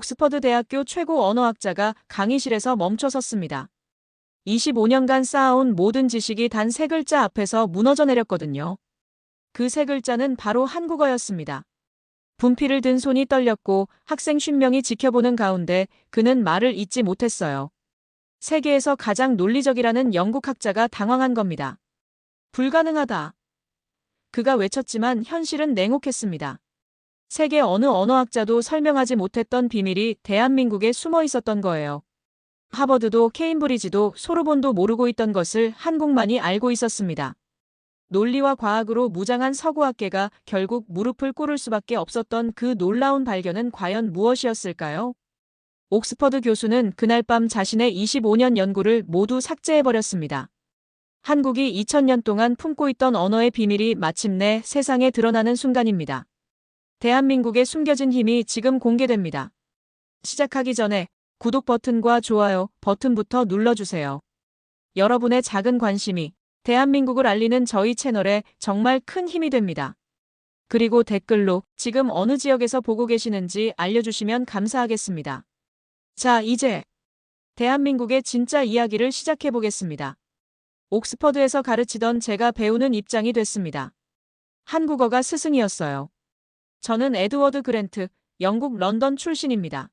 옥스퍼드 대학교 최고 언어학자가 강의실에서 멈춰섰습니다. 25년간 쌓아온 모든 지식이 단 세 글자 앞에서 무너져 내렸거든요. 그 세 글자는 바로 한국어였습니다. 분필을 든 손이 떨렸고 학생 50명이 지켜보는 가운데 그는 말을 잇지 못했어요. 세계에서 가장 논리적이라는 영국 학자가 당황한 겁니다. 불가능하다. 그가 외쳤지만 현실은 냉혹했습니다. 세계 어느 언어학자도 설명하지 못했던 비밀이 대한민국에 숨어 있었던 거예요. 하버드도 케임브리지도 소르본도 모르고 있던 것을 한국만이 알고 있었습니다. 논리와 과학으로 무장한 서구학계가 결국 무릎을 꿇을 수밖에 없었던 그 놀라운 발견은 과연 무엇이었을까요? 옥스퍼드 교수는 그날 밤 자신의 25년 연구를 모두 삭제해버렸습니다. 한국이 2000년 동안 품고 있던 언어의 비밀이 마침내 세상에 드러나는 순간입니다. 대한민국의 숨겨진 힘이 지금 공개됩니다. 시작하기 전에 구독 버튼과 좋아요 버튼부터 눌러주세요. 여러분의 작은 관심이 대한민국을 알리는 저희 채널에 정말 큰 힘이 됩니다. 그리고 댓글로 지금 어느 지역에서 보고 계시는지 알려주시면 감사하겠습니다. 자, 이제 대한민국의 진짜 이야기를 시작해 보겠습니다. 옥스퍼드에서 가르치던 제가 배우는 입장이 됐습니다. 한국어가 스승이었어요. 저는 에드워드 그랜트, 영국 런던 출신입니다.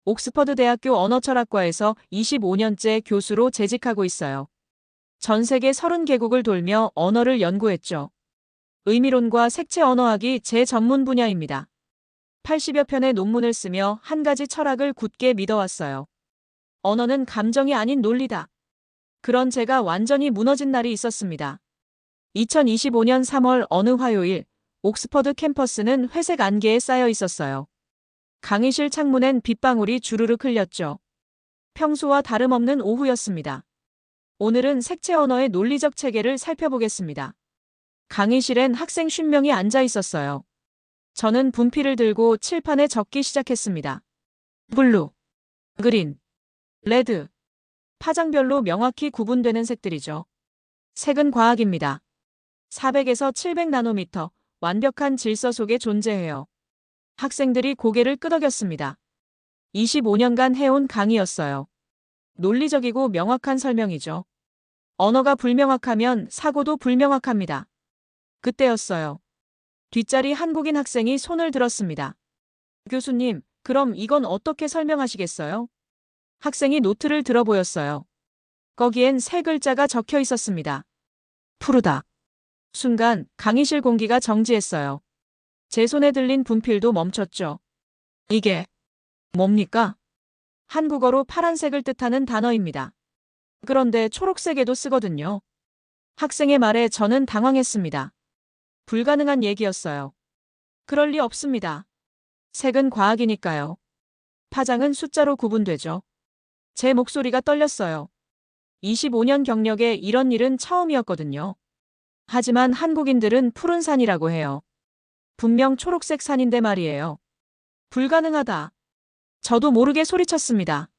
옥스퍼드 대학교 언어철학과에서 25년째 교수로 재직하고 있어요. 전 세계 30개국을 돌며 언어를 연구했죠. 의미론과 색채 언어학이 제 전문 분야입니다. 80여 편의 논문을 쓰며 한 가지 철학을 굳게 믿어왔어요. 언어는 감정이 아닌 논리다. 그런 제가 완전히 무너진 날이 있었습니다. 2025년 3월 어느 화요일, 옥스퍼드 캠퍼스는 회색 안개에 쌓여 있었어요. 강의실 창문엔 빗방울이 주르륵 흘렸죠. 평소와 다름없는 오후였습니다. 오늘은 색채 언어의 논리적 체계를 살펴보겠습니다. 강의실엔 학생 50명이 앉아 있었어요. 저는 분필을 들고 칠판에 적기 시작했습니다. 블루, 그린, 레드. 파장별로 명확히 구분되는 색들이죠. 색은 과학입니다. 400에서 700 나노미터, 완벽한 질서 속에 존재해요. 학생들이 고개를 끄덕였습니다. 25년간 해온 강의였어요. 논리적이고 명확한 설명이죠. 언어가 불명확하면 사고도 불명확합니다. 그때였어요. 뒷자리 한국인 학생이 손을 들었습니다. 교수님, 그럼 이건 어떻게 설명하시겠어요? 학생이 노트를 들어 보였어요. 거기엔 세 글자가 적혀 있었습니다. 푸르다. 순간 강의실 공기가 정지했어요. 제 손에 들린 분필도 멈췄죠. 이게 뭡니까? 한국어로 파란색을 뜻하는 단어입니다. 그런데 초록색에도 쓰거든요. 학생의 말에 저는 당황했습니다. 불가능한 얘기였어요. 그럴 리 없습니다. 색은 과학이니까요. 파장은 숫자로 구분되죠. 제 목소리가 떨렸어요. 25년 경력에 이런 일은 처음이었거든요. 하지만 한국인들은 푸른 산이라고 해요. 분명 초록색 산인데 말이에요. 불가능하다. 저도 모르게 소리쳤습니다.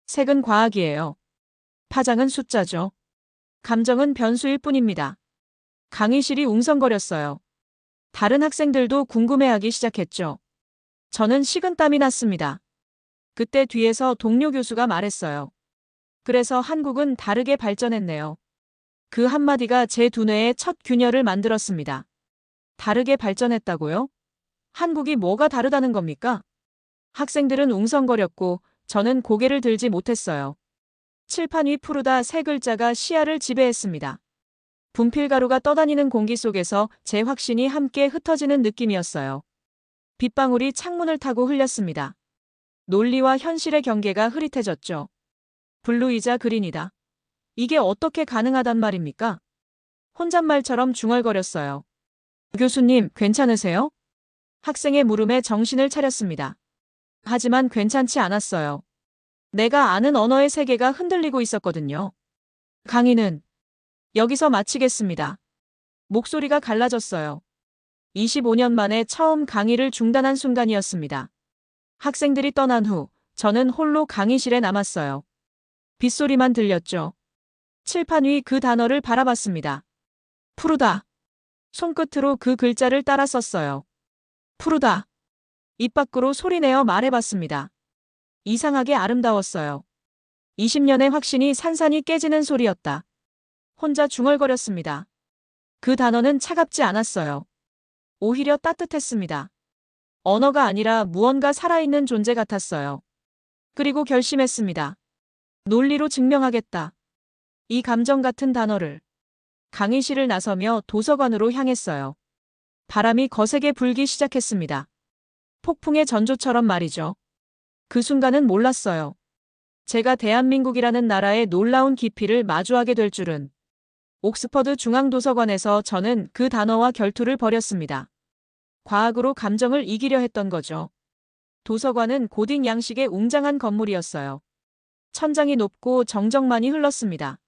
색은 과학이에요. 파장은 숫자죠. 감정은 변수일 뿐입니다. 강의실이 웅성거렸어요. 다른 학생들도 궁금해하기 시작했죠. 저는 식은땀이 났습니다. 그때 뒤에서 동료 교수가 말했어요. 그래서 한국은 다르게 발전했네요. 그 한마디가 제 두뇌에 첫 균열을 만들었습니다. 다르게 발전했다고요? 한국이 뭐가 다르다는 겁니까? 학생들은 웅성거렸고 저는 고개를 들지 못했어요. 칠판 위 푸르다 세 글자가 시야를 지배했습니다. 분필가루가 떠다니는 공기 속에서 제 확신이 함께 흩어지는 느낌이었어요. 빗방울이 창문을 타고 흘렸습니다. 논리와 현실의 경계가 흐릿해졌죠. 블루이자 그린이다. 이게 어떻게 가능하단 말입니까? 혼잣말처럼 중얼거렸어요. 교수님, 괜찮으세요? 학생의 물음에 정신을 차렸습니다. 하지만 괜찮지 않았어요. 내가 아는 언어의 세계가 흔들리고 있었거든요. 강의는 여기서 마치겠습니다. 목소리가 갈라졌어요. 25년 만에 처음 강의를 중단한 순간이었습니다. 학생들이 떠난 후 저는 홀로 강의실에 남았어요. 빗소리만 들렸죠. 칠판 위 그 단어를 바라봤습니다. 푸르다. 손끝으로 그 글자를 따라 썼어요. 푸르다. 입 밖으로 소리내어 말해봤습니다. 이상하게 아름다웠어요. 20년의 확신이 산산이 깨지는 소리였다. 혼자 중얼거렸습니다. 그 단어는 차갑지 않았어요. 오히려 따뜻했습니다. 언어가 아니라 무언가 살아있는 존재 같았어요. 그리고 결심했습니다. 논리로 증명하겠다. 이 감정 같은 단어를. 강의실을 나서며 도서관으로 향했어요. 바람이 거세게 불기 시작했습니다. 폭풍의 전조처럼 말이죠. 그 순간은 몰랐어요. 제가 대한민국이라는 나라의 놀라운 깊이를 마주하게 될 줄은. 옥스퍼드 중앙도서관에서 저는 그 단어와 결투를 벌였습니다. 과학으로 감정을 이기려 했던 거죠. 도서관은 고딕 양식의 웅장한 건물이었어요. 천장이 높고 정적만이 흘렀습니다.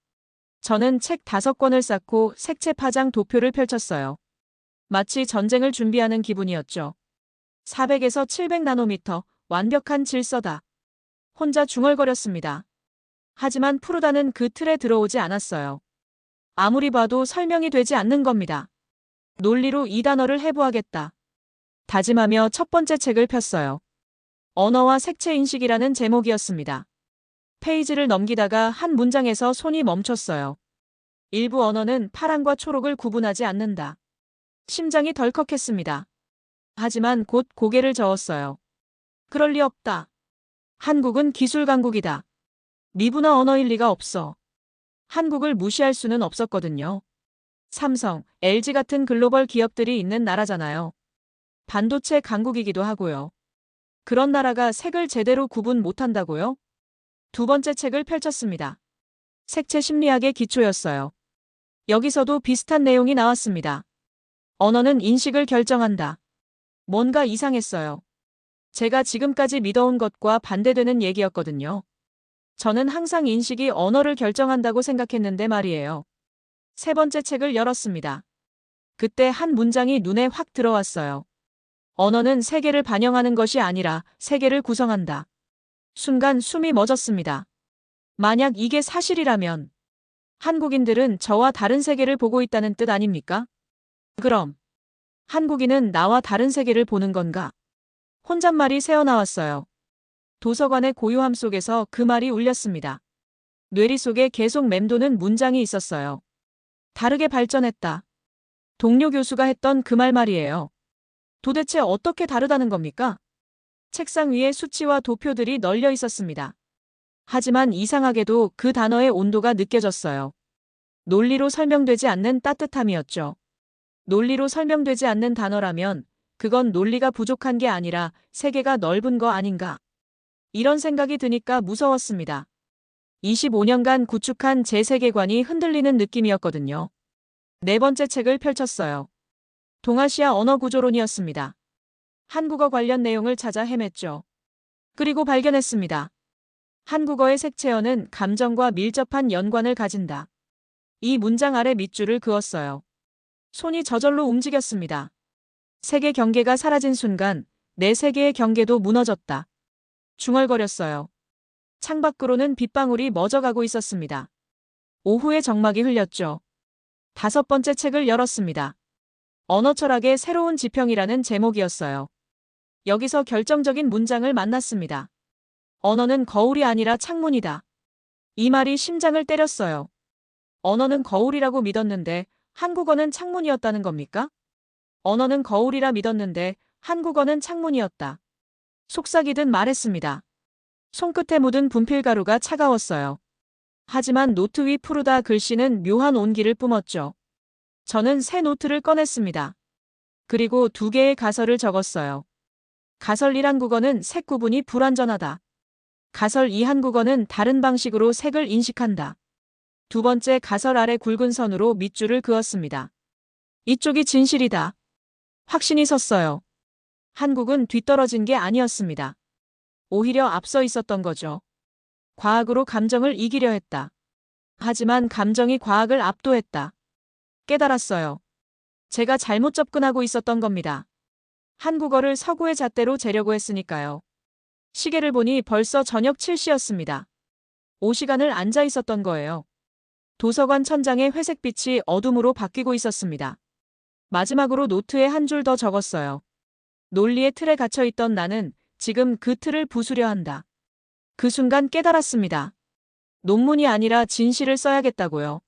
저는 책 5권을 쌓고 색채 파장 도표를 펼쳤어요. 마치 전쟁을 준비하는 기분이었죠. 400에서 700 나노미터, 완벽한 질서다. 혼자 중얼거렸습니다. 하지만 프루다는 그 틀에 들어오지 않았어요. 아무리 봐도 설명이 되지 않는 겁니다. 논리로 이 단어를 해부하겠다. 다짐하며 첫 번째 책을 폈어요. 언어와 색채 인식이라는 제목이었습니다. 페이지를 넘기다가 한 문장에서 손이 멈췄어요. 일부 언어는 파랑과 초록을 구분하지 않는다. 심장이 덜컥했습니다. 하지만 곧 고개를 저었어요. 그럴 리 없다. 한국은 기술 강국이다. 미분화 언어일 리가 없어. 한국을 무시할 수는 없었거든요. 삼성, LG 같은 글로벌 기업들이 있는 나라잖아요. 반도체 강국이기도 하고요. 그런 나라가 색을 제대로 구분 못한다고요? 두 번째 책을 펼쳤습니다. 색채 심리학의 기초였어요. 여기서도 비슷한 내용이 나왔습니다. 언어는 인식을 결정한다. 뭔가 이상했어요. 제가 지금까지 믿어온 것과 반대되는 얘기였거든요. 저는 항상 인식이 언어를 결정한다고 생각했는데 말이에요. 세 번째 책을 열었습니다. 그때 한 문장이 눈에 확 들어왔어요. 언어는 세계를 반영하는 것이 아니라 세계를 구성한다. 순간 숨이 멎었습니다. 만약 이게 사실이라면 한국인들은 저와 다른 세계를 보고 있다는 뜻 아닙니까? 그럼 한국인은 나와 다른 세계를 보는 건가? 혼잣말이 새어나왔어요. 도서관의 고요함 속에서 그 말이 울렸습니다. 뇌리 속에 계속 맴도는 문장이 있었어요. 다르게 발전했다. 동료 교수가 했던 그 말이에요. 도대체 어떻게 다르다는 겁니까? 책상 위에 수치와 도표들이 널려 있었습니다. 하지만 이상하게도 그 단어의 온도가 느껴졌어요. 논리로 설명되지 않는 따뜻함이었죠. 논리로 설명되지 않는 단어라면 그건 논리가 부족한 게 아니라 세계가 넓은 거 아닌가. 이런 생각이 드니까 무서웠습니다. 25년간 구축한 제 세계관이 흔들리는 느낌이었거든요. 네 번째 책을 펼쳤어요. 동아시아 언어구조론이었습니다. 한국어 관련 내용을 찾아 헤맸죠. 그리고 발견했습니다. 한국어의 색채어는 감정과 밀접한 연관을 가진다. 이 문장 아래 밑줄을 그었어요. 손이 저절로 움직였습니다. 세계 경계가 사라진 순간 내 세계의 경계도 무너졌다. 중얼거렸어요. 창밖으로는 빗방울이 멎어가고 있었습니다. 오후의 정막이 흘렸죠. 다섯 번째 책을 열었습니다. 언어철학의 새로운 지평이라는 제목이었어요. 여기서 결정적인 문장을 만났습니다. 언어는 거울이 아니라 창문이다. 이 말이 심장을 때렸어요. 언어는 거울이라고 믿었는데 한국어는 창문이었다는 겁니까? 언어는 거울이라 믿었는데 한국어는 창문이었다. 속삭이듯 말했습니다. 손끝에 묻은 분필가루가 차가웠어요. 하지만 노트 위 푸르다 글씨는 묘한 온기를 뿜었죠. 저는 새 노트를 꺼냈습니다. 그리고 2개의 가설을 적었어요. 가설 1 한국어는 색 구분이 불완전하다. 가설 2 한국어는 다른 방식으로 색을 인식한다. 두 번째 가설 아래 굵은 선으로 밑줄을 그었습니다. 이쪽이 진실이다. 확신이 섰어요. 한국은 뒤떨어진 게 아니었습니다. 오히려 앞서 있었던 거죠. 과학으로 감정을 이기려 했다. 하지만 감정이 과학을 압도했다. 깨달았어요. 제가 잘못 접근하고 있었던 겁니다. 한국어를 서구의 잣대로 재려고 했으니까요. 시계를 보니 벌써 저녁 7시였습니다. 5시간을 앉아 있었던 거예요. 도서관 천장의 회색빛이 어둠으로 바뀌고 있었습니다. 마지막으로 노트에 한 줄 더 적었어요. 논리의 틀에 갇혀있던 나는 지금 그 틀을 부수려 한다. 그 순간 깨달았습니다. 논문이 아니라 진실을 써야겠다고요.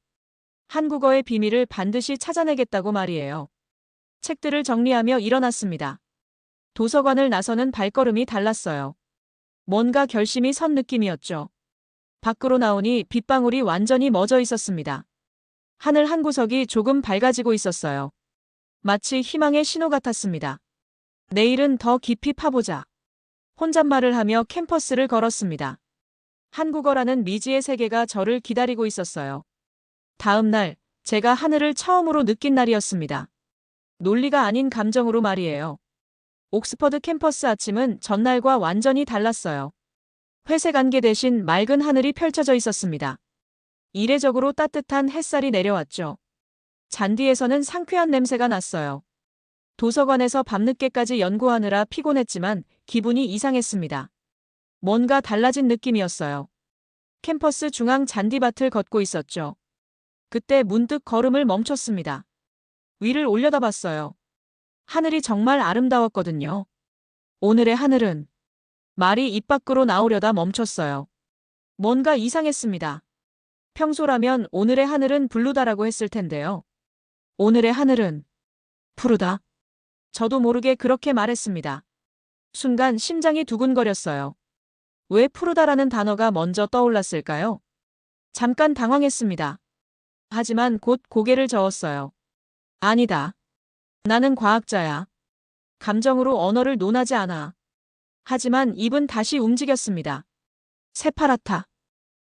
한국어의 비밀을 반드시 찾아내겠다고 말이에요. 책들을 정리하며 일어났습니다. 도서관을 나서는 발걸음이 달랐어요. 뭔가 결심이 선 느낌이었죠. 밖으로 나오니 빗방울이 완전히 멎어 있었습니다. 하늘 한 구석이 조금 밝아지고 있었어요. 마치 희망의 신호 같았습니다. 내일은 더 깊이 파보자. 혼잣말을 하며 캠퍼스를 걸었습니다. 한국어라는 미지의 세계가 저를 기다리고 있었어요. 다음 날, 제가 하늘을 처음으로 느낀 날이었습니다. 논리가 아닌 감정으로 말이에요. 옥스퍼드 캠퍼스 아침은 전날과 완전히 달랐어요. 회색 안개 대신 맑은 하늘이 펼쳐져 있었습니다. 이례적으로 따뜻한 햇살이 내려왔죠. 잔디에서는 상쾌한 냄새가 났어요. 도서관에서 밤늦게까지 연구하느라 피곤했지만 기분이 이상했습니다. 뭔가 달라진 느낌이었어요. 캠퍼스 중앙 잔디밭을 걷고 있었죠. 그때 문득 걸음을 멈췄습니다. 위를 올려다봤어요. 하늘이 정말 아름다웠거든요. 오늘의 하늘은 말이 입 밖으로 나오려다 멈췄어요. 뭔가 이상했습니다. 평소라면 오늘의 하늘은 블루다라고 했을 텐데요. 오늘의 하늘은 푸르다. 저도 모르게 그렇게 말했습니다. 순간 심장이 두근거렸어요. 왜 푸르다라는 단어가 먼저 떠올랐을까요? 잠깐 당황했습니다. 하지만 곧 고개를 저었어요. 아니다. 나는 과학자야. 감정으로 언어를 논하지 않아. 하지만 입은 다시 움직였습니다. 새파랗다.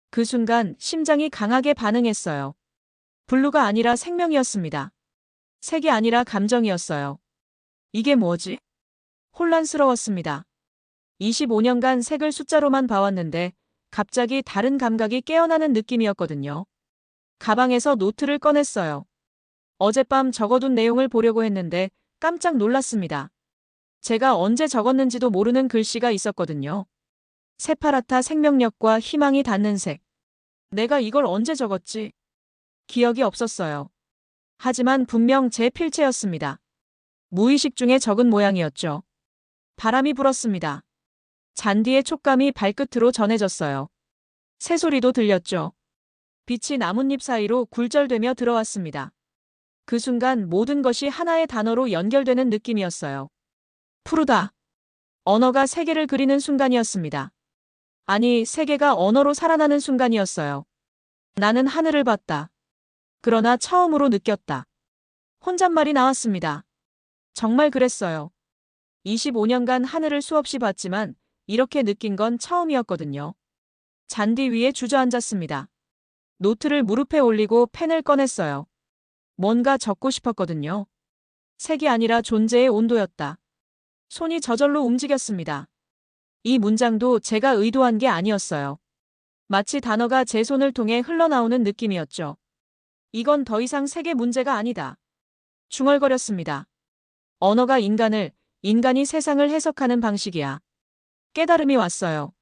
그 순간 심장이 강하게 반응했어요. 블루가 아니라 생명이었습니다. 색이 아니라 감정이었어요. 이게 뭐지? 혼란스러웠습니다. 25년간 색을 숫자로만 봐왔는데 갑자기 다른 감각이 깨어나는 느낌이었거든요. 가방에서 노트를 꺼냈어요. 어젯밤 적어둔 내용을 보려고 했는데 깜짝 놀랐습니다. 제가 언제 적었는지도 모르는 글씨가 있었거든요. 새파랗다 생명력과 희망이 닿는 색. 내가 이걸 언제 적었지? 기억이 없었어요. 하지만 분명 제 필체였습니다. 무의식 중에 적은 모양이었죠. 바람이 불었습니다. 잔디의 촉감이 발끝으로 전해졌어요. 새소리도 들렸죠. 빛이 나뭇잎 사이로 굴절되며 들어왔습니다. 그 순간 모든 것이 하나의 단어로 연결되는 느낌이었어요. 푸르다. 언어가 세계를 그리는 순간이었습니다. 아니, 세계가 언어로 살아나는 순간이었어요. 나는 하늘을 봤다. 그러나 처음으로 느꼈다. 혼잣말이 나왔습니다. 정말 그랬어요. 25년간 하늘을 수없이 봤지만 이렇게 느낀 건 처음이었거든요. 잔디 위에 주저앉았습니다. 노트를 무릎에 올리고 펜을 꺼냈어요. 뭔가 적고 싶었거든요. 색이 아니라 존재의 온도였다. 손이 저절로 움직였습니다. 이 문장도 제가 의도한 게 아니었어요. 마치 단어가 제 손을 통해 흘러나오는 느낌이었죠. 이건 더 이상 색의 문제가 아니다. 중얼거렸습니다. 언어가 인간이 세상을 해석하는 방식이야. 깨달음이 왔어요.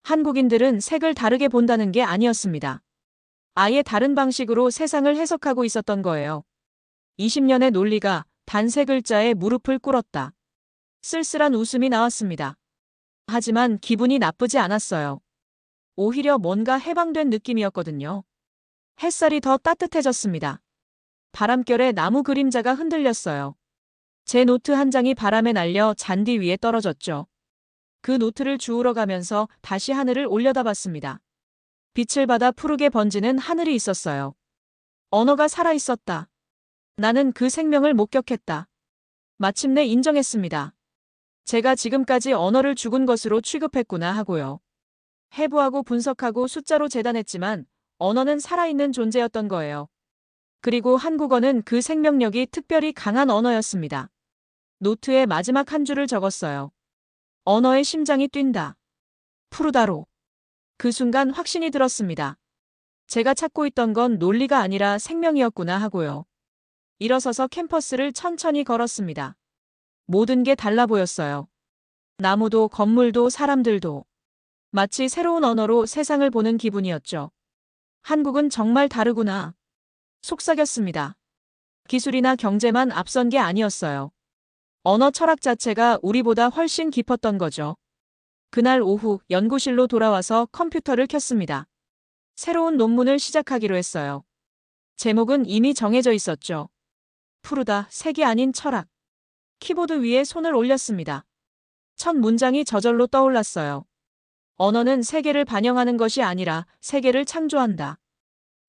한국인들은 색을 다르게 본다는 게 아니었습니다. 아예 다른 방식으로 세상을 해석하고 있었던 거예요. 20년의 논리가 단 세 글자에 무릎을 꿇었다. 쓸쓸한 웃음이 나왔습니다. 하지만 기분이 나쁘지 않았어요. 오히려 뭔가 해방된 느낌이었거든요. 햇살이 더 따뜻해졌습니다. 바람결에 나무 그림자가 흔들렸어요. 제 노트 한 장이 바람에 날려 잔디 위에 떨어졌죠. 그 노트를 주우러 가면서 다시 하늘을 올려다봤습니다. 빛을 받아 푸르게 번지는 하늘이 있었어요. 언어가 살아있었다. 나는 그 생명을 목격했다. 마침내 인정했습니다. 제가 지금까지 언어를 죽은 것으로 취급했구나 하고요. 해부하고 분석하고 숫자로 재단했지만 언어는 살아있는 존재였던 거예요. 그리고 한국어는 그 생명력이 특별히 강한 언어였습니다. 노트에 마지막 한 줄을 적었어요. 언어의 심장이 뛴다. 푸르다로. 그 순간 확신이 들었습니다. 제가 찾고 있던 건 논리가 아니라 생명이었구나 하고요. 일어서서 캠퍼스를 천천히 걸었습니다. 모든 게 달라 보였어요. 나무도 건물도 사람들도. 마치 새로운 언어로 세상을 보는 기분이었죠. 한국은 정말 다르구나. 속삭였습니다. 기술이나 경제만 앞선 게 아니었어요. 언어 철학 자체가 우리보다 훨씬 깊었던 거죠. 그날 오후 연구실로 돌아와서 컴퓨터를 켰습니다. 새로운 논문을 시작하기로 했어요. 제목은 이미 정해져 있었죠. 푸르다, 색이 아닌 철학. 키보드 위에 손을 올렸습니다. 첫 문장이 저절로 떠올랐어요. 언어는 세계를 반영하는 것이 아니라 세계를 창조한다.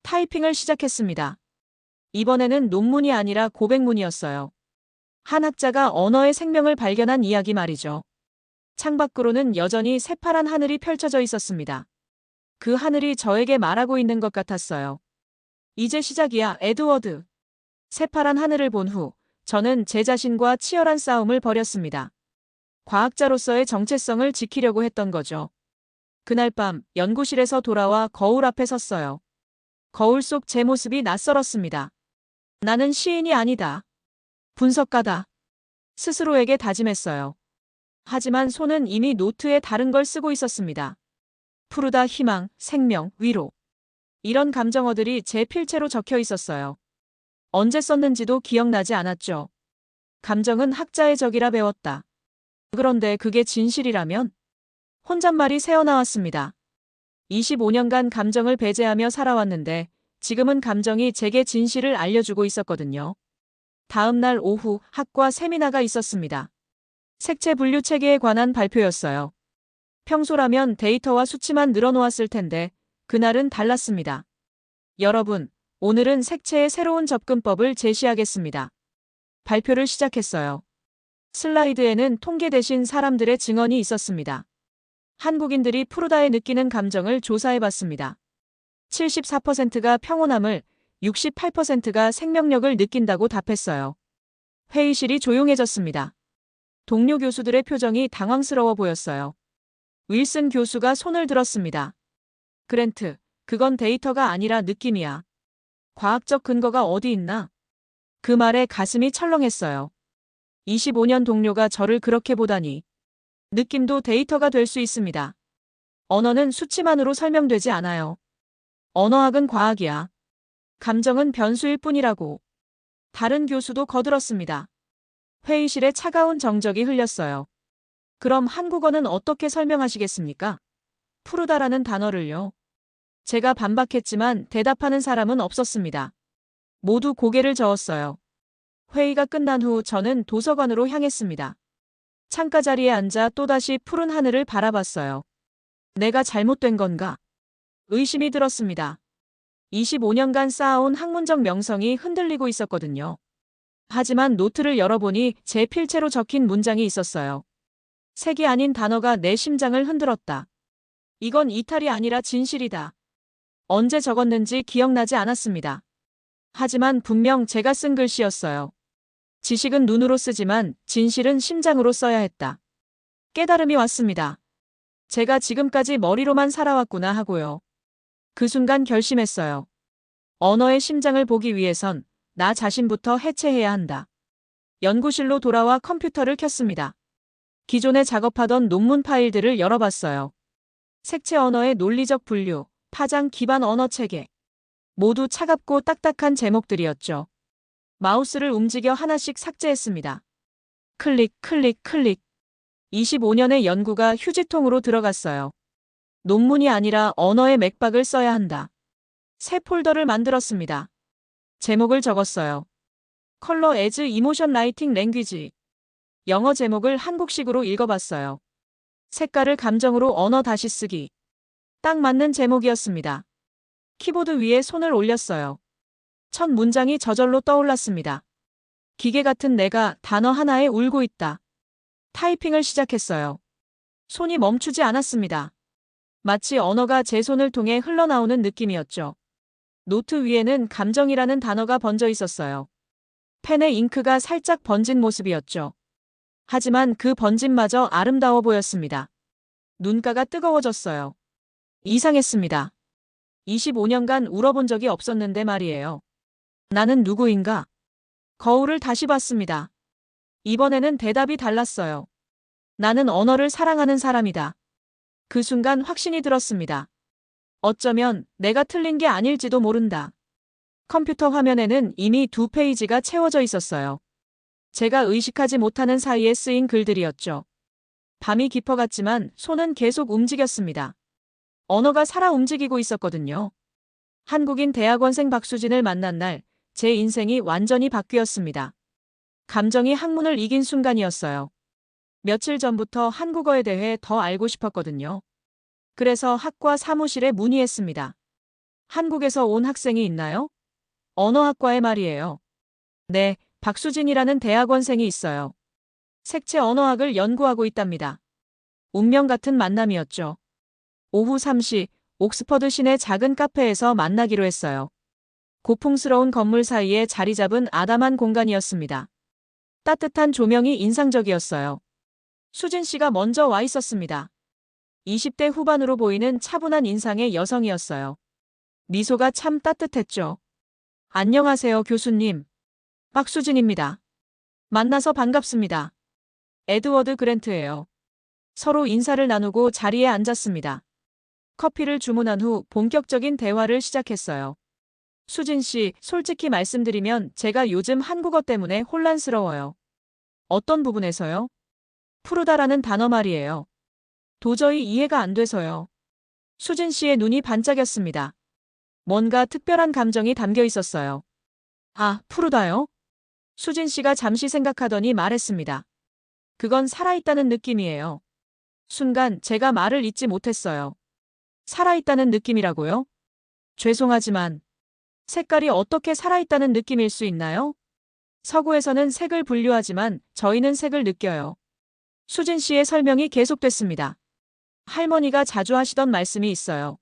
타이핑을 시작했습니다. 이번에는 논문이 아니라 고백문이었어요. 한 학자가 언어의 생명을 발견한 이야기 말이죠. 창밖으로는 여전히 새파란 하늘이 펼쳐져 있었습니다. 그 하늘이 저에게 말하고 있는 것 같았어요. 이제 시작이야, 에드워드. 새파란 하늘을 본 후 저는 제 자신과 치열한 싸움을 벌였습니다. 과학자로서의 정체성을 지키려고 했던 거죠. 그날 밤 연구실에서 돌아와 거울 앞에 섰어요. 거울 속 제 모습이 낯설었습니다. 나는 시인이 아니다. 분석가다. 스스로에게 다짐했어요. 하지만 손은 이미 노트에 다른 걸 쓰고 있었습니다. 푸르다, 희망, 생명, 위로. 이런 감정어들이 제 필체로 적혀 있었어요. 언제 썼는지도 기억나지 않았죠. 감정은 학자의 적이라 배웠다. 그런데 그게 진실이라면? 혼잣말이 새어나왔습니다. 25년간 감정을 배제하며 살아왔는데 지금은 감정이 제게 진실을 알려주고 있었거든요. 다음 날 오후 학과 세미나가 있었습니다. 색채 분류 체계에 관한 발표였어요. 평소라면 데이터와 수치만 늘어놓았을 텐데 그날은 달랐습니다. 여러분, 오늘은 색채의 새로운 접근법을 제시하겠습니다. 발표를 시작했어요. 슬라이드에는 통계 대신 사람들의 증언이 있었습니다. 한국인들이 푸르다에 느끼는 감정을 조사해봤습니다. 74%가 평온함을, 68%가 생명력을 느낀다고 답했어요. 회의실이 조용해졌습니다. 동료 교수들의 표정이 당황스러워 보였어요. 윌슨 교수가 손을 들었습니다. 그랜트, 그건 데이터가 아니라 느낌이야. 과학적 근거가 어디 있나? 그 말에 가슴이 철렁했어요. 25년 동료가 저를 그렇게 보다니. 느낌도 데이터가 될 수 있습니다. 언어는 수치만으로 설명되지 않아요. 언어학은 과학이야. 감정은 변수일 뿐이라고. 다른 교수도 거들었습니다. 회의실에 차가운 정적이 흘렸어요. 그럼 한국어는 어떻게 설명하시겠습니까? 푸르다라는 단어를요. 제가 반박했지만 대답하는 사람은 없었습니다. 모두 고개를 저었어요. 회의가 끝난 후 저는 도서관으로 향했습니다. 창가 자리에 앉아 또다시 푸른 하늘을 바라봤어요. 내가 잘못된 건가? 의심이 들었습니다. 25년간 쌓아온 학문적 명성이 흔들리고 있었거든요. 하지만 노트를 열어보니 제 필체로 적힌 문장이 있었어요. 색이 아닌 단어가 내 심장을 흔들었다. 이건 이탈이 아니라 진실이다. 언제 적었는지 기억나지 않았습니다. 하지만 분명 제가 쓴 글씨였어요. 지식은 눈으로 쓰지만 진실은 심장으로 써야 했다. 깨달음이 왔습니다. 제가 지금까지 머리로만 살아왔구나 하고요. 그 순간 결심했어요. 언어의 심장을 보기 위해선 나 자신부터 해체해야 한다. 연구실로 돌아와 컴퓨터를 켰습니다. 기존에 작업하던 논문 파일들을 열어봤어요. 색채 언어의 논리적 분류, 파장 기반 언어 체계. 모두 차갑고 딱딱한 제목들이었죠. 마우스를 움직여 하나씩 삭제했습니다. 클릭, 클릭, 클릭. 25년의 연구가 휴지통으로 들어갔어요. 논문이 아니라 언어의 맥박을 써야 한다. 새 폴더를 만들었습니다. 제목을 적었어요. 컬러 에즈 이모션 라이팅 랭귀지. 영어 제목을 한국식으로 읽어봤어요. 색깔을 감정으로 언어 다시 쓰기. 딱 맞는 제목이었습니다. 키보드 위에 손을 올렸어요. 첫 문장이 저절로 떠올랐습니다. 기계 같은 내가 단어 하나에 울고 있다. 타이핑을 시작했어요. 손이 멈추지 않았습니다. 마치 언어가 제 손을 통해 흘러나오는 느낌이었죠. 노트 위에는 감정이라는 단어가 번져 있었어요. 펜에 잉크가 살짝 번진 모습이었죠. 하지만 그 번짐마저 아름다워 보였습니다. 눈가가 뜨거워졌어요. 이상했습니다. 25년간 울어본 적이 없었는데 말이에요. 나는 누구인가? 거울을 다시 봤습니다. 이번에는 대답이 달랐어요. 나는 언어를 사랑하는 사람이다. 그 순간 확신이 들었습니다. 어쩌면 내가 틀린 게 아닐지도 모른다. 컴퓨터 화면에는 이미 2페이지가 채워져 있었어요. 제가 의식하지 못하는 사이에 쓰인 글들이었죠. 밤이 깊어갔지만 손은 계속 움직였습니다. 언어가 살아 움직이고 있었거든요. 한국인 대학원생 박수진을 만난 날, 제 인생이 완전히 바뀌었습니다. 감정이 학문을 이긴 순간이었어요. 며칠 전부터 한국어에 대해 더 알고 싶었거든요. 그래서 학과 사무실에 문의했습니다. 한국에서 온 학생이 있나요? 언어학과의 말이에요. 네, 박수진이라는 대학원생이 있어요. 색채 언어학을 연구하고 있답니다. 운명 같은 만남이었죠. 오후 3시, 옥스퍼드 시내 작은 카페에서 만나기로 했어요. 고풍스러운 건물 사이에 자리 잡은 아담한 공간이었습니다. 따뜻한 조명이 인상적이었어요. 수진 씨가 먼저 와 있었습니다. 20대 후반으로 보이는 차분한 인상의 여성이었어요. 미소가 참 따뜻했죠. 안녕하세요, 교수님. 박수진입니다. 만나서 반갑습니다. 에드워드 그랜트예요. 서로 인사를 나누고 자리에 앉았습니다. 커피를 주문한 후 본격적인 대화를 시작했어요. 수진 씨, 솔직히 말씀드리면 제가 요즘 한국어 때문에 혼란스러워요. 어떤 부분에서요? 푸르다라는 단어 말이에요. 도저히 이해가 안 돼서요. 수진 씨의 눈이 반짝였습니다. 뭔가 특별한 감정이 담겨 있었어요. 아, 푸르다요? 수진 씨가 잠시 생각하더니 말했습니다. 그건 살아있다는 느낌이에요. 순간 제가 말을 잇지 못했어요. 살아있다는 느낌이라고요? 죄송하지만 색깔이 어떻게 살아있다는 느낌일 수 있나요? 서구에서는 색을 분류하지만 저희는 색을 느껴요. 수진 씨의 설명이 계속됐습니다. 할머니가 자주 하시던 말씀이 있어요.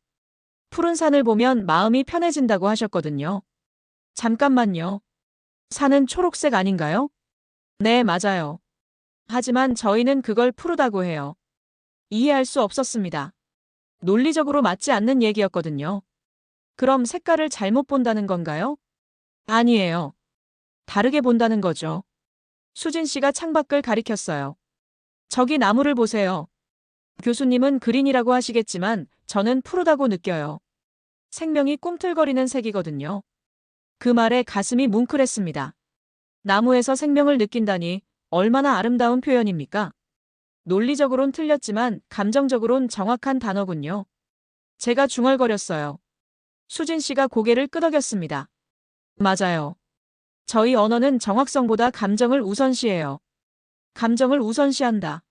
푸른 산을 보면 마음이 편해진다고 하셨거든요. 잠깐만요. 산은 초록색 아닌가요? 네, 맞아요. 하지만 저희는 그걸 푸르다고 해요. 이해할 수 없었습니다. 논리적으로 맞지 않는 얘기였거든요. 그럼 색깔을 잘못 본다는 건가요? 아니에요. 다르게 본다는 거죠. 수진 씨가 창밖을 가리켰어요. 저기 나무를 보세요. 교수님은 그린이라고 하시겠지만 저는 푸르다고 느껴요. 생명이 꿈틀거리는 색이거든요. 그 말에 가슴이 뭉클했습니다. 나무에서 생명을 느낀다니 얼마나 아름다운 표현입니까? 논리적으론 틀렸지만 감정적으론 정확한 단어군요. 제가 중얼거렸어요. 수진 씨가 고개를 끄덕였습니다. 맞아요. 저희 언어는 정확성보다 감정을 우선시해요. 감정을 우선시한다.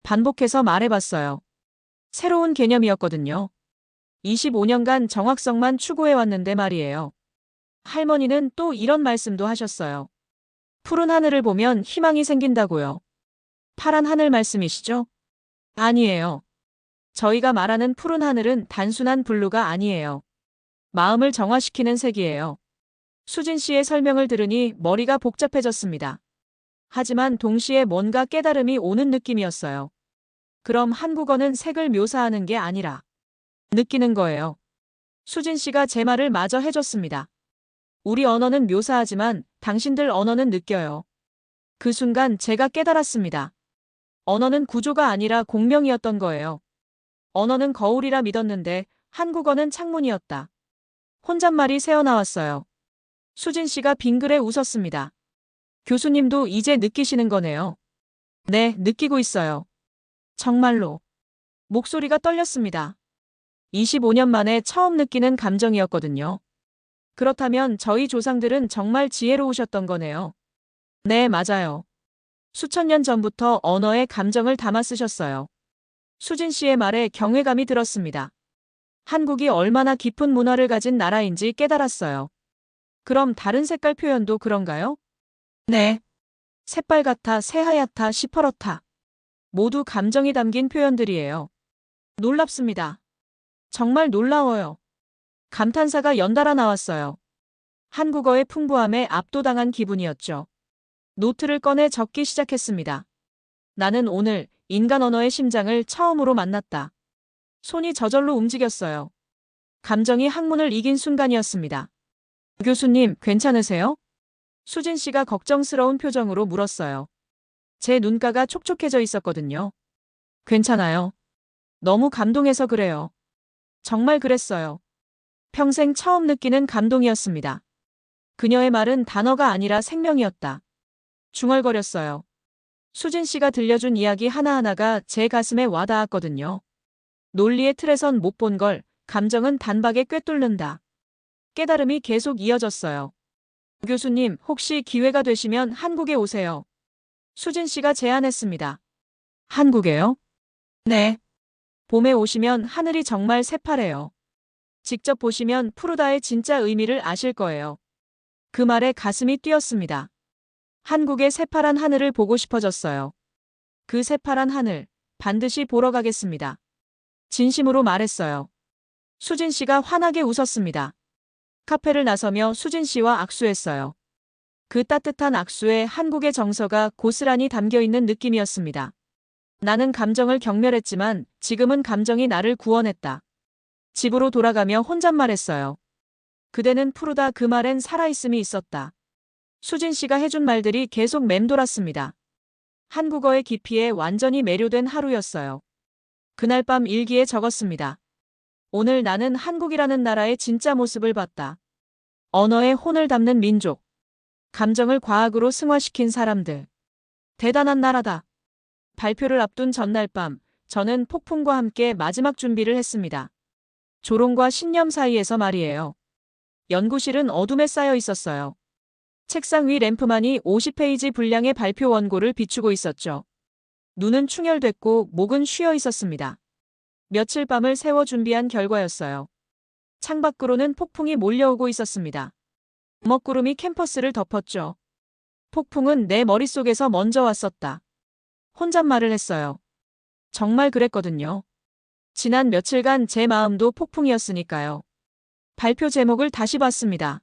반복해서 말해봤어요. 새로운 개념이었거든요. 25년간 정확성만 추구해왔는데 말이에요. 할머니는 또 이런 말씀도 하셨어요. 푸른 하늘을 보면 희망이 생긴다고요. 파란 하늘 말씀이시죠? 아니에요. 저희가 말하는 푸른 하늘은 단순한 블루가 아니에요. 마음을 정화시키는 색이에요. 수진 씨의 설명을 들으니 머리가 복잡해졌습니다. 하지만 동시에 뭔가 깨달음이 오는 느낌이었어요. 그럼 한국어는 색을 묘사하는 게 아니라 느끼는 거예요. 수진 씨가 제 말을 마저 해줬습니다. 우리 언어는 묘사하지만 당신들 언어는 느껴요. 그 순간 제가 깨달았습니다. 언어는 구조가 아니라 공명이었던 거예요. 언어는 거울이라 믿었는데 한국어는 창문이었다. 혼잣말이 새어나왔어요. 수진 씨가 빙그레 웃었습니다. 교수님도 이제 느끼시는 거네요. 네, 느끼고 있어요. 정말로. 목소리가 떨렸습니다. 25년 만에 처음 느끼는 감정이었거든요. 그렇다면 저희 조상들은 정말 지혜로우셨던 거네요. 네, 맞아요. 수천 년 전부터 언어에 감정을 담아 쓰셨어요. 수진 씨의 말에 경외감이 들었습니다. 한국이 얼마나 깊은 문화를 가진 나라인지 깨달았어요. 그럼 다른 색깔 표현도 그런가요? 네. 새빨갛다, 새하얗다, 시퍼렇다. 모두 감정이 담긴 표현들이에요. 놀랍습니다. 정말 놀라워요. 감탄사가 연달아 나왔어요. 한국어의 풍부함에 압도당한 기분이었죠. 노트를 꺼내 적기 시작했습니다. 나는 오늘 인간 언어의 심장을 처음으로 만났다. 손이 저절로 움직였어요. 감정이 학문을 이긴 순간이었습니다. 교수님, 괜찮으세요? 수진 씨가 걱정스러운 표정으로 물었어요. 제 눈가가 촉촉해져 있었거든요. 괜찮아요. 너무 감동해서 그래요. 정말 그랬어요. 평생 처음 느끼는 감동이었습니다. 그녀의 말은 단어가 아니라 생명이었다. 중얼거렸어요. 수진 씨가 들려준 이야기 하나하나가 제 가슴에 와닿았거든요. 논리의 틀에선 못 본 걸 감정은 단박에 꿰뚫는다. 깨달음이 계속 이어졌어요. 교수님, 혹시 기회가 되시면 한국에 오세요. 수진 씨가 제안했습니다. 한국에요? 네. 봄에 오시면 하늘이 정말 새파래요. 직접 보시면 푸르다의 진짜 의미를 아실 거예요. 그 말에 가슴이 뛰었습니다. 한국의 새파란 하늘을 보고 싶어졌어요. 그 새파란 하늘, 반드시 보러 가겠습니다. 진심으로 말했어요. 수진 씨가 환하게 웃었습니다. 카페를 나서며 수진 씨와 악수했어요. 그 따뜻한 악수에 한국의 정서가 고스란히 담겨 있는 느낌이었습니다. 나는 감정을 경멸했지만 지금은 감정이 나를 구원했다. 집으로 돌아가며 혼잣말했어요. 그대는 푸르다, 그 말엔 살아있음이 있었다. 수진 씨가 해준 말들이 계속 맴돌았습니다. 한국어의 깊이에 완전히 매료된 하루였어요. 그날 밤 일기에 적었습니다. 오늘 나는 한국이라는 나라의 진짜 모습을 봤다. 언어에 혼을 담는 민족. 감정을 과학으로 승화시킨 사람들. 대단한 나라다. 발표를 앞둔 전날 밤, 저는 폭풍과 함께 마지막 준비를 했습니다. 조롱과 신념 사이에서 말이에요. 연구실은 어둠에 쌓여 있었어요. 책상 위 램프만이 50페이지 분량의 발표 원고를 비추고 있었죠. 눈은 충혈됐고 목은 쉬어 있었습니다. 며칠 밤을 새워 준비한 결과였어요. 창밖으로는 폭풍이 몰려오고 있었습니다. 먹구름이 캠퍼스를 덮었죠. 폭풍은 내 머릿속에서 먼저 왔었다. 혼잣말을 했어요. 정말 그랬거든요. 지난 며칠간 제 마음도 폭풍이었으니까요. 발표 제목을 다시 봤습니다.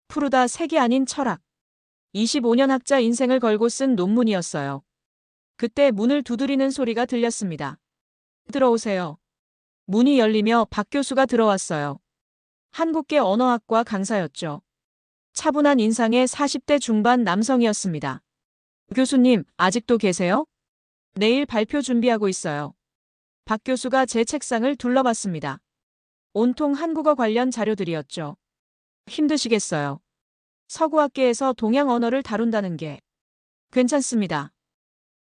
푸르다, 색이 아닌 철학. 25년 학자 인생을 걸고 쓴 논문이었어요. 그때 문을 두드리는 소리가 들렸습니다. 들어오세요. 문이 열리며 박 교수가 들어왔어요. 한국계 언어학과 강사였죠. 차분한 인상의 40대 중반 남성이었습니다. 교수님, 아직도 계세요? 내일 발표 준비하고 있어요. 박 교수가 제 책상을 둘러봤습니다. 온통 한국어 관련 자료들이었죠. 힘드시겠어요. 서구학계에서 동양 언어를 다룬다는 게. 괜찮습니다.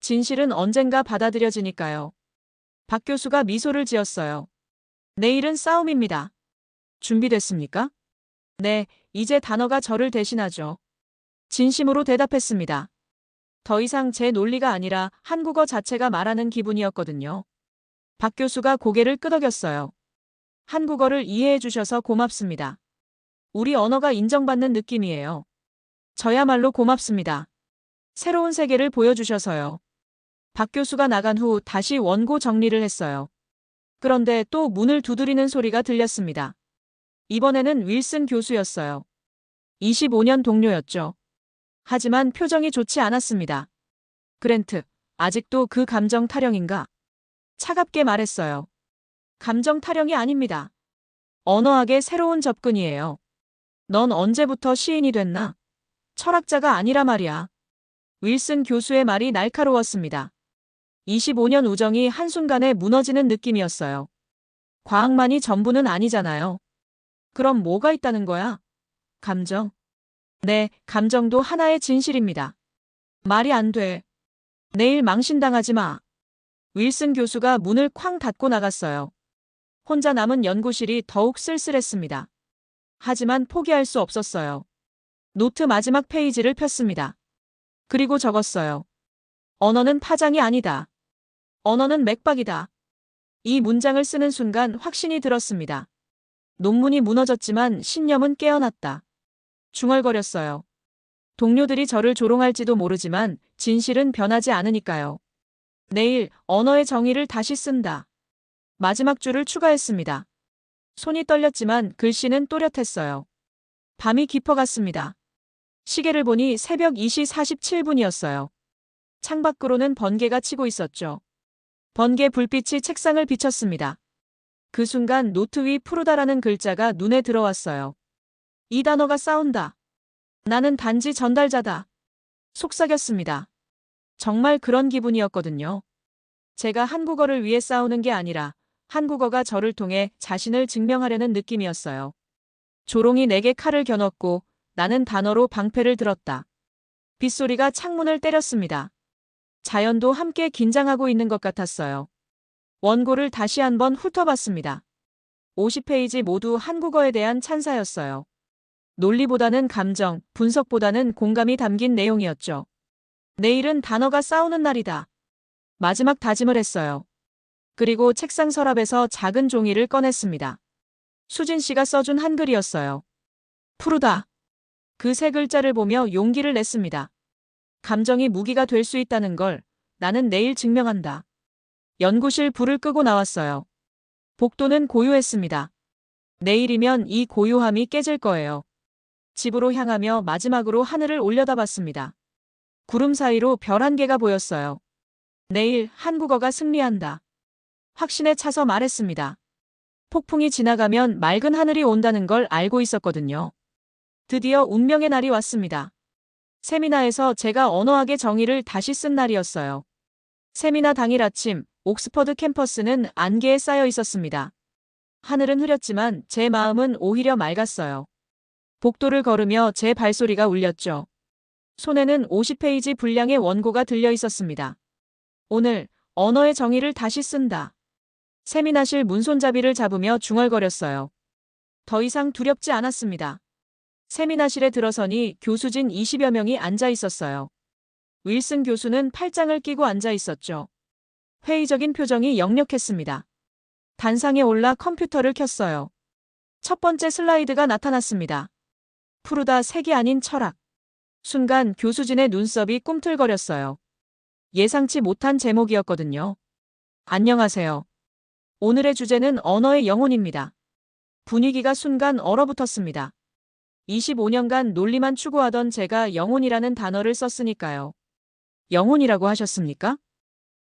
진실은 언젠가 받아들여지니까요. 박 교수가 미소를 지었어요. 내일은 싸움입니다. 준비됐습니까? 네, 이제 단어가 저를 대신하죠. 진심으로 대답했습니다. 더 이상 제 논리가 아니라 한국어 자체가 말하는 기분이었거든요. 박 교수가 고개를 끄덕였어요. 한국어를 이해해 주셔서 고맙습니다. 우리 언어가 인정받는 느낌이에요. 저야말로 고맙습니다. 새로운 세계를 보여주셔서요. 박 교수가 나간 후 다시 원고 정리를 했어요. 그런데 또 문을 두드리는 소리가 들렸습니다. 이번에는 윌슨 교수였어요. 25년 동료였죠. 하지만 표정이 좋지 않았습니다. 그랜트, 아직도 그 감정 타령인가? 차갑게 말했어요. 감정 타령이 아닙니다. 언어학의 새로운 접근이에요. 넌 언제부터 시인이 됐나? 철학자가 아니라 말이야. 윌슨 교수의 말이 날카로웠습니다. 25년 우정이 한순간에 무너지는 느낌이었어요. 과학만이 전부는 아니잖아요. 그럼 뭐가 있다는 거야? 감정? 네, 감정도 하나의 진실입니다. 말이 안 돼. 내일 망신당하지 마. 윌슨 교수가 문을 쾅 닫고 나갔어요. 혼자 남은 연구실이 더욱 쓸쓸했습니다. 하지만 포기할 수 없었어요. 노트 마지막 페이지를 폈습니다. 그리고 적었어요. 언어는 파장이 아니다. 언어는 맥박이다. 이 문장을 쓰는 순간 확신이 들었습니다. 논문이 무너졌지만 신념은 깨어났다. 중얼거렸어요. 동료들이 저를 조롱할지도 모르지만 진실은 변하지 않으니까요. 내일 언어의 정의를 다시 쓴다. 마지막 줄을 추가했습니다. 손이 떨렸지만 글씨는 또렷했어요. 밤이 깊어갔습니다. 시계를 보니 새벽 2시 47분이었어요. 창밖으로는 번개가 치고 있었죠. 번개 불빛이 책상을 비쳤습니다. 그 순간 노트 위 푸르다라는 글자가 눈에 들어왔어요. 이 단어가 싸운다. 나는 단지 전달자다. 속삭였습니다. 정말 그런 기분이었거든요. 제가 한국어를 위해 싸우는 게 아니라 한국어가 저를 통해 자신을 증명하려는 느낌이었어요. 조롱이 내게 칼을 겨눴고 나는 단어로 방패를 들었다. 빗소리가 창문을 때렸습니다. 자연도 함께 긴장하고 있는 것 같았어요. 원고를 다시 한번 훑어봤습니다. 50페이지 모두 한국어에 대한 찬사였어요. 논리보다는 감정, 분석보다는 공감이 담긴 내용이었죠. 내일은 단어가 싸우는 날이다. 마지막 다짐을 했어요. 그리고 책상 서랍에서 작은 종이를 꺼냈습니다. 수진 씨가 써준 한글이었어요. 푸르다. 그 세 글자를 보며 용기를 냈습니다. 감정이 무기가 될 수 있다는 걸 나는 내일 증명한다. 연구실 불을 끄고 나왔어요. 복도는 고요했습니다. 내일이면 이 고요함이 깨질 거예요. 집으로 향하며 마지막으로 하늘을 올려다봤습니다. 구름 사이로 별 한 개가 보였어요. 내일 한국어가 승리한다. 확신에 차서 말했습니다. 폭풍이 지나가면 맑은 하늘이 온다는 걸 알고 있었거든요. 드디어 운명의 날이 왔습니다. 세미나에서 제가 언어학의 정의를 다시 쓴 날이었어요. 세미나 당일 아침 옥스퍼드 캠퍼스는 안개에 쌓여 있었습니다. 하늘은 흐렸지만 제 마음은 오히려 맑았어요. 복도를 걸으며 제 발소리가 울렸죠. 손에는 50페이지 분량의 원고가 들려 있었습니다. 오늘 언어의 정의를 다시 쓴다. 세미나실 문손잡이를 잡으며 중얼거렸어요. 더 이상 두렵지 않았습니다. 세미나실에 들어서니 교수진 20여 명이 앉아 있었어요. 윌슨 교수는 팔짱을 끼고 앉아 있었죠. 회의적인 표정이 역력했습니다. 단상에 올라 컴퓨터를 켰어요. 첫 번째 슬라이드가 나타났습니다. 푸르다 색이 아닌 철학. 순간 교수진의 눈썹이 꿈틀거렸어요. 예상치 못한 제목이었거든요. 안녕하세요. 오늘의 주제는 언어의 영혼입니다. 분위기가 순간 얼어붙었습니다. 25년간 논리만 추구하던 제가 영혼이라는 단어를 썼으니까요. 영혼이라고 하셨습니까?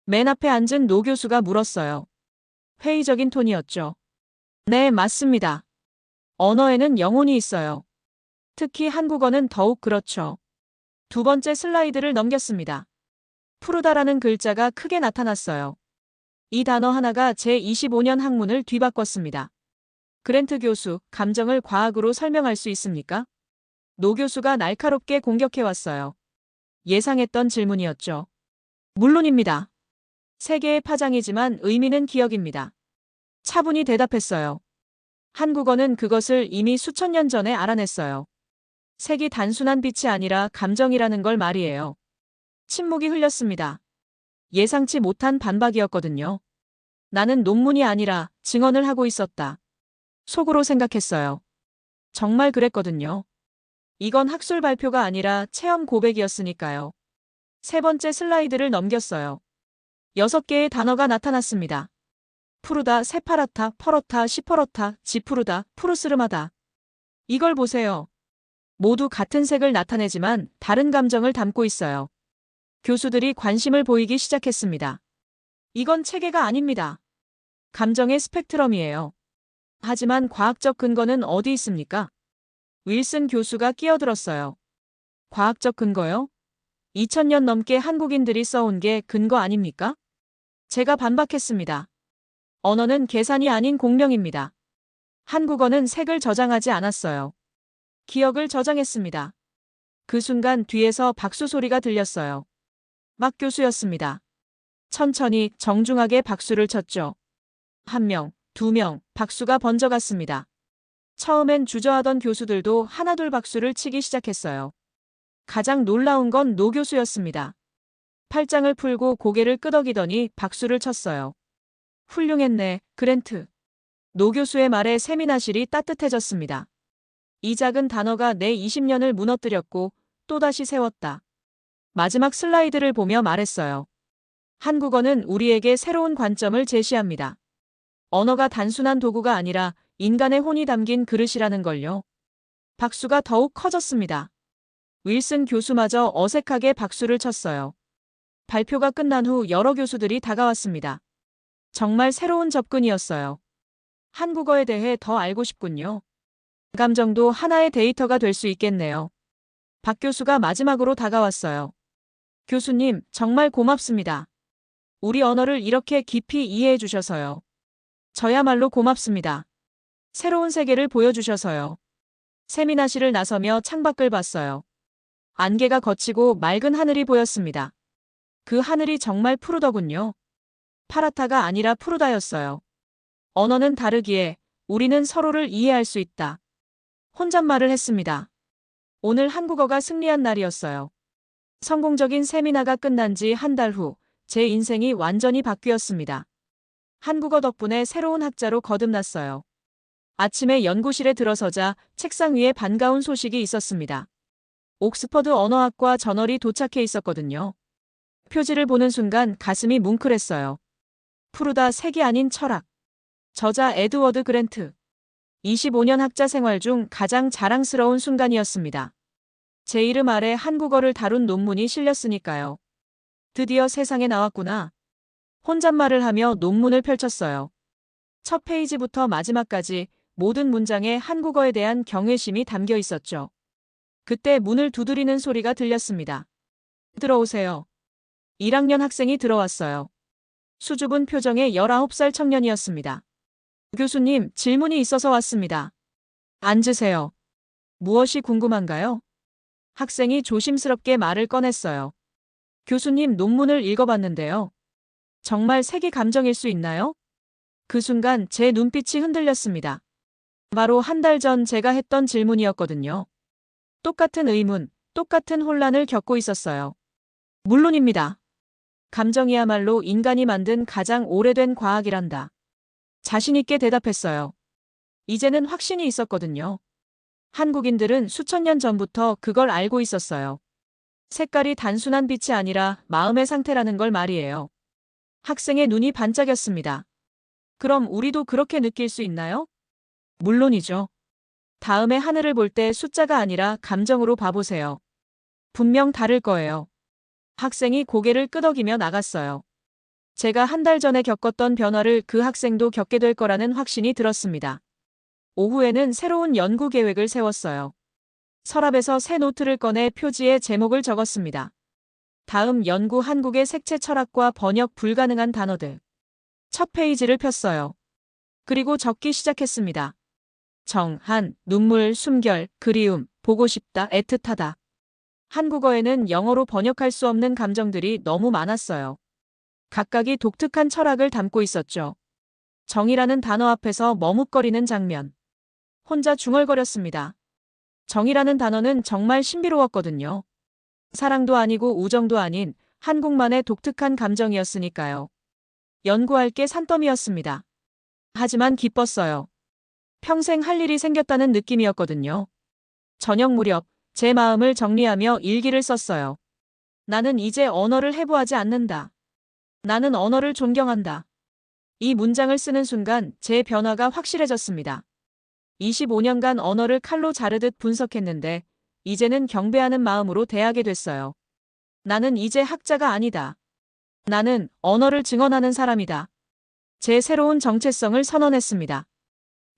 맨 앞에 앉은 노 교수가 물었어요. 회의적인 톤이었죠. 네, 맞습니다. 언어에는 영혼이 있어요. 특히 한국어는 더욱 그렇죠. 두 번째 슬라이드를 넘겼습니다. 푸르다라는 글자가 크게 나타났어요. 이 단어 하나가 제 25년 학문을 뒤바꿨습니다. 그랜트 교수, 감정을 과학으로 설명할 수 있습니까? 노 교수가 날카롭게 공격해왔어요. 예상했던 질문이었죠. 물론입니다. 세계의 파장이지만 의미는 기억입니다. 차분히 대답했어요. 한국어는 그것을 이미 수천 년 전에 알아냈어요. 색이 단순한 빛이 아니라 감정이라는 걸 말이에요. 침묵이 흘렸습니다. 예상치 못한 반박이었거든요. 나는 논문이 아니라 증언을 하고 있었다. 속으로 생각했어요. 정말 그랬거든요. 이건 학술 발표가 아니라 체험 고백이었으니까요. 세 번째 슬라이드를 넘겼어요. 6개의 단어가 나타났습니다. 푸르다, 새파랗다, 퍼렇다, 시퍼렇다, 지푸르다, 푸르스름하다. 이걸 보세요. 모두 같은 색을 나타내지만 다른 감정을 담고 있어요. 교수들이 관심을 보이기 시작했습니다. 이건 체계가 아닙니다. 감정의 스펙트럼이에요. 하지만 과학적 근거는 어디 있습니까? 윌슨 교수가 끼어들었어요. 과학적 근거요? 2000년 넘게 한국인들이 써온 게 근거 아닙니까? 제가 반박했습니다. 언어는 계산이 아닌 공명입니다. 한국어는 색을 저장하지 않았어요. 기억을 저장했습니다. 그 순간 뒤에서 박수 소리가 들렸어요. 막 교수였습니다. 천천히 정중하게 박수를 쳤죠. 1명, 2명, 박수가 번져갔습니다. 처음엔 주저하던 교수들도 하나둘 박수를 치기 시작했어요. 가장 놀라운 건 노 교수였습니다. 팔짱을 풀고 고개를 끄덕이더니 박수를 쳤어요. 훌륭했네, 그랜트. 노 교수의 말에 세미나실이 따뜻해졌습니다. 이 작은 단어가 내 20년을 무너뜨렸고 또다시 세웠다. 마지막 슬라이드를 보며 말했어요. 한국어는 우리에게 새로운 관점을 제시합니다. 언어가 단순한 도구가 아니라 인간의 혼이 담긴 그릇이라는 걸요. 박수가 더욱 커졌습니다. 윌슨 교수마저 어색하게 박수를 쳤어요. 발표가 끝난 후 여러 교수들이 다가왔습니다. 정말 새로운 접근이었어요. 한국어에 대해 더 알고 싶군요. 감정도 하나의 데이터가 될 수 있겠네요. 박 교수가 마지막으로 다가왔어요. 교수님, 정말 고맙습니다. 우리 언어를 이렇게 깊이 이해해 주셔서요. 저야말로 고맙습니다. 새로운 세계를 보여주셔서요. 세미나실을 나서며 창밖을 봤어요. 안개가 걷히고 맑은 하늘이 보였습니다. 그 하늘이 정말 푸르더군요. 파랗다가 아니라 푸르다였어요. 언어는 다르기에 우리는 서로를 이해할 수 있다. 혼잣말을 했습니다. 오늘 한국어가 승리한 날이었어요. 성공적인 세미나가 끝난 지 한 달 후 제 인생이 완전히 바뀌었습니다. 한국어 덕분에 새로운 학자로 거듭났어요. 아침에 연구실에 들어서자 책상 위에 반가운 소식이 있었습니다. 옥스퍼드 언어학과 저널이 도착해 있었거든요. 표지를 보는 순간 가슴이 뭉클했어요. 푸르다 색이 아닌 철학. 저자 에드워드 그랜트. 25년 학자 생활 중 가장 자랑스러운 순간이었습니다. 제 이름 아래 한국어를 다룬 논문이 실렸으니까요. 드디어 세상에 나왔구나. 혼잣말을 하며 논문을 펼쳤어요. 첫 페이지부터 마지막까지 모든 문장에 한국어에 대한 경외심이 담겨 있었죠. 그때 문을 두드리는 소리가 들렸습니다. 들어오세요. 1학년 학생이 들어왔어요. 수줍은 표정의 19살 청년이었습니다. 교수님, 질문이 있어서 왔습니다. 앉으세요. 무엇이 궁금한가요? 학생이 조심스럽게 말을 꺼냈어요. 교수님, 논문을 읽어봤는데요. 정말 색이 감정일 수 있나요? 그 순간 제 눈빛이 흔들렸습니다. 바로 한 달 전 제가 했던 질문이었거든요. 똑같은 의문, 똑같은 혼란을 겪고 있었어요. 물론입니다. 감정이야말로 인간이 만든 가장 오래된 과학이란다. 자신있게 대답했어요. 이제는 확신이 있었거든요. 한국인들은 수천 년 전부터 그걸 알고 있었어요. 색깔이 단순한 빛이 아니라 마음의 상태라는 걸 말이에요. 학생의 눈이 반짝였습니다. 그럼 우리도 그렇게 느낄 수 있나요? 물론이죠. 다음에 하늘을 볼 때 숫자가 아니라 감정으로 봐보세요. 분명 다를 거예요. 학생이 고개를 끄덕이며 나갔어요. 제가 한 달 전에 겪었던 변화를 그 학생도 겪게 될 거라는 확신이 들었습니다. 오후에는 새로운 연구 계획을 세웠어요. 서랍에서 새 노트를 꺼내 표지에 제목을 적었습니다. 다음 연구 한국의 색채 철학과 번역 불가능한 단어들. 첫 페이지를 폈어요. 그리고 적기 시작했습니다. 정, 한, 눈물, 숨결, 그리움, 보고 싶다, 애틋하다. 한국어에는 영어로 번역할 수 없는 감정들이 너무 많았어요. 각각이 독특한 철학을 담고 있었죠. 정이라는 단어 앞에서 머뭇거리는 장면. 혼자 중얼거렸습니다. 정이라는 단어는 정말 신비로웠거든요. 사랑도 아니고 우정도 아닌 한국만의 독특한 감정이었으니까요. 연구할 게 산더미였습니다. 하지만 기뻤어요. 평생 할 일이 생겼다는 느낌이었거든요. 저녁 무렵 제 마음을 정리하며 일기를 썼어요. 나는 이제 언어를 해부하지 않는다. 나는 언어를 존경한다. 이 문장을 쓰는 순간 제 변화가 확실해졌습니다. 25년간 언어를 칼로 자르듯 분석했는데 이제는 경배하는 마음으로 대하게 됐어요. 나는 이제 학자가 아니다. 나는 언어를 증언하는 사람이다. 제 새로운 정체성을 선언했습니다.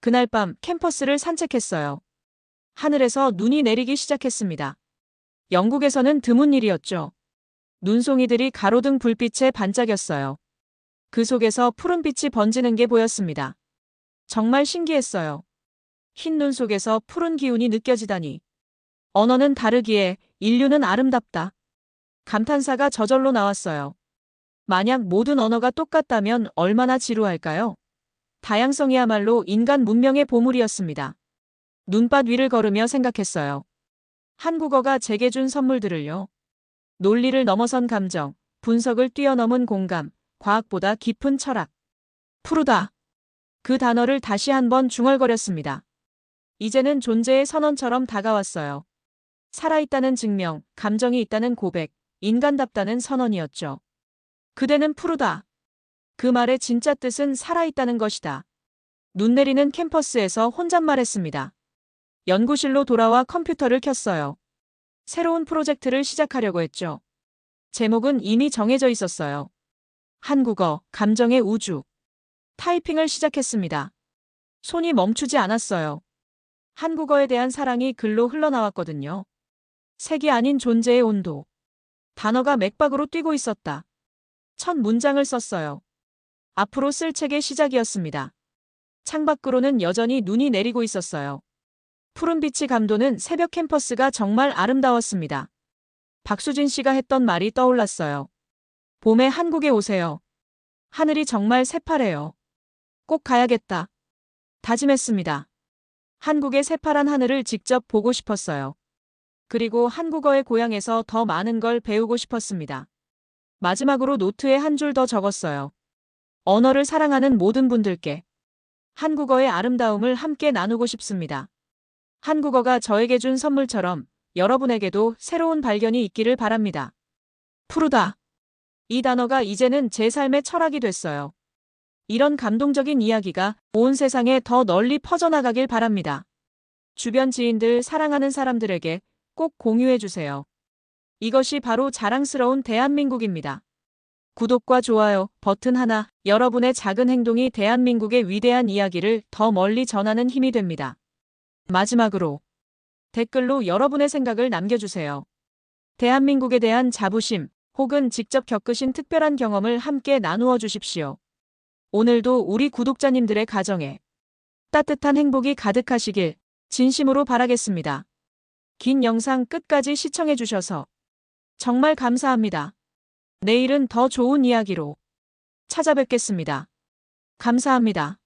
그날 밤 캠퍼스를 산책했어요. 하늘에서 눈이 내리기 시작했습니다. 영국에서는 드문 일이었죠. 눈송이들이 가로등 불빛에 반짝였어요. 그 속에서 푸른빛이 번지는 게 보였습니다. 정말 신기했어요. 흰 눈 속에서 푸른 기운이 느껴지다니. 언어는 다르기에 인류는 아름답다. 감탄사가 저절로 나왔어요. 만약 모든 언어가 똑같다면 얼마나 지루할까요? 다양성이야말로 인간 문명의 보물이었습니다. 눈밭 위를 걸으며 생각했어요. 한국어가 제게 준 선물들을요. 논리를 넘어선 감정, 분석을 뛰어넘은 공감, 과학보다 깊은 철학. 푸르다. 그 단어를 다시 한번 중얼거렸습니다. 이제는 존재의 선언처럼 다가왔어요. 살아있다는 증명, 감정이 있다는 고백, 인간답다는 선언이었죠. 그대는 푸르다. 그 말의 진짜 뜻은 살아있다는 것이다. 눈 내리는 캠퍼스에서 혼잣말했습니다. 연구실로 돌아와 컴퓨터를 켰어요. 새로운 프로젝트를 시작하려고 했죠. 제목은 이미 정해져 있었어요. 한국어, 감정의 우주. 타이핑을 시작했습니다. 손이 멈추지 않았어요. 한국어에 대한 사랑이 글로 흘러나왔거든요. 색이 아닌 존재의 온도. 단어가 맥박으로 뛰고 있었다. 첫 문장을 썼어요. 앞으로 쓸 책의 시작이었습니다. 창밖으로는 여전히 눈이 내리고 있었어요. 푸른빛이 감도는 새벽 캠퍼스가 정말 아름다웠습니다. 박수진 씨가 했던 말이 떠올랐어요. 봄에 한국에 오세요. 하늘이 정말 새파래요. 꼭 가야겠다. 다짐했습니다. 한국의 새파란 하늘을 직접 보고 싶었어요. 그리고 한국어의 고향에서 더 많은 걸 배우고 싶었습니다. 마지막으로 노트에 한 줄 더 적었어요. 언어를 사랑하는 모든 분들께 한국어의 아름다움을 함께 나누고 싶습니다. 한국어가 저에게 준 선물처럼 여러분에게도 새로운 발견이 있기를 바랍니다. 푸르다. 이 단어가 이제는 제 삶의 철학이 됐어요. 이런 감동적인 이야기가 온 세상에 더 널리 퍼져나가길 바랍니다. 주변 지인들, 사랑하는 사람들에게 꼭 공유해주세요. 이것이 바로 자랑스러운 대한민국입니다. 구독과 좋아요 버튼 하나, 여러분의 작은 행동이 대한민국의 위대한 이야기를 더 멀리 전하는 힘이 됩니다. 마지막으로 댓글로 여러분의 생각을 남겨주세요. 대한민국에 대한 자부심 혹은 직접 겪으신 특별한 경험을 함께 나누어 주십시오. 오늘도 우리 구독자님들의 가정에 따뜻한 행복이 가득하시길 진심으로 바라겠습니다. 긴 영상 끝까지 시청해 주셔서 정말 감사합니다. 내일은 더 좋은 이야기로 찾아뵙겠습니다. 감사합니다.